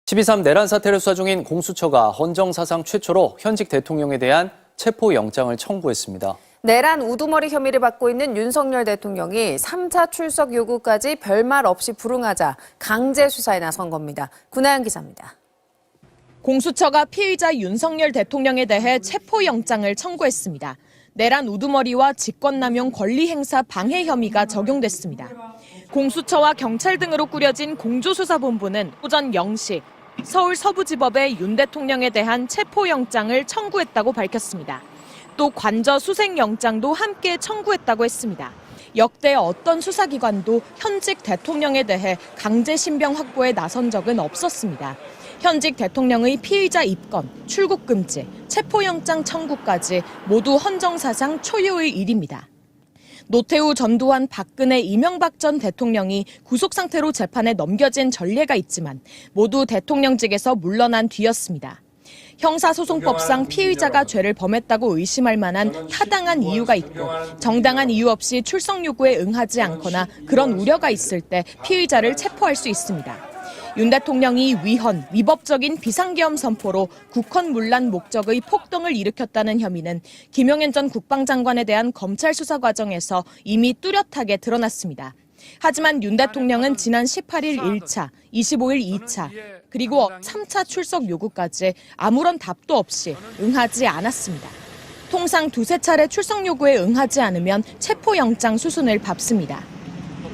12.3 내란 사태를 수사 중인 공수처가 헌정 사상 최초로 현직 대통령에 대한 체포영장을 청구했습니다. 내란 우두머리 혐의를 받고 있는 윤석열 대통령이 3차 출석 요구까지 별말 없이 불응하자 강제 수사에 나선 겁니다. 구나연 기자입니다. 공수처가 피의자 윤석열 대통령에 대해 체포영장을 청구했습니다. 내란 우두머리와 직권남용 권리행사 방해 혐의가 적용됐습니다. 공수처와 경찰 등으로 꾸려진 공조수사본부는 오전 0시 서울 서부지법에 윤 대통령에 대한 체포영장을 청구했다고 밝혔습니다. 또 관저 수색영장도 함께 청구했다고 했습니다. 역대 어떤 수사기관도 현직 대통령에 대해 강제 신병 확보에 나선 적은 없었습니다. 현직 대통령의 피의자 입건, 출국 금지, 체포영장 청구까지 모두 헌정사상 초유의 일입니다. 노태우, 전두환, 박근혜, 이명박 전 대통령이 구속 상태로 재판에 넘겨진 전례가 있지만 모두 대통령직에서 물러난 뒤였습니다. 형사소송법상 피의자가 죄를 범했다고 의심할 만한 타당한 이유가 있고 정당한 이유 없이 출석 요구에 응하지 않거나 그런 우려가 있을 때 피의자를 체포할 수 있습니다. 윤 대통령이 위헌, 위법적인 비상계엄 선포로 국헌 문란 목적의 폭동을 일으켰다는 혐의는 김용현 전 국방장관에 대한 검찰 수사 과정에서 이미 뚜렷하게 드러났습니다. 하지만 윤 대통령은 지난 18일 1차, 25일 2차, 그리고 3차 출석 요구까지 아무런 답도 없이 응하지 않았습니다. 통상 두세 차례 출석 요구에 응하지 않으면 체포영장 수순을 밟습니다.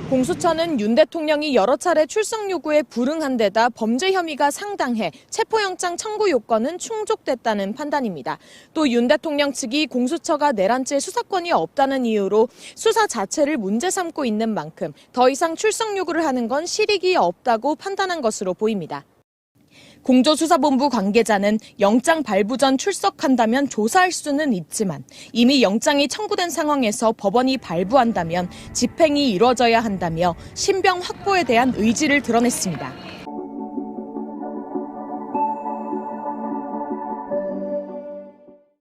공수처는 윤 대통령이 여러 차례 출석 요구에 불응한 데다 범죄 혐의가 상당해 체포영장 청구 요건은 충족됐다는 판단입니다. 또 윤 대통령 측이 공수처가 내란죄 수사권이 없다는 이유로 수사 자체를 문제 삼고 있는 만큼 더 이상 출석 요구를 하는 건 실익이 없다고 판단한 것으로 보입니다. 공조수사본부 관계자는 영장 발부 전 출석한다면 조사할 수는 있지만 이미 영장이 청구된 상황에서 법원이 발부한다면 집행이 이루어져야 한다며 신병 확보에 대한 의지를 드러냈습니다.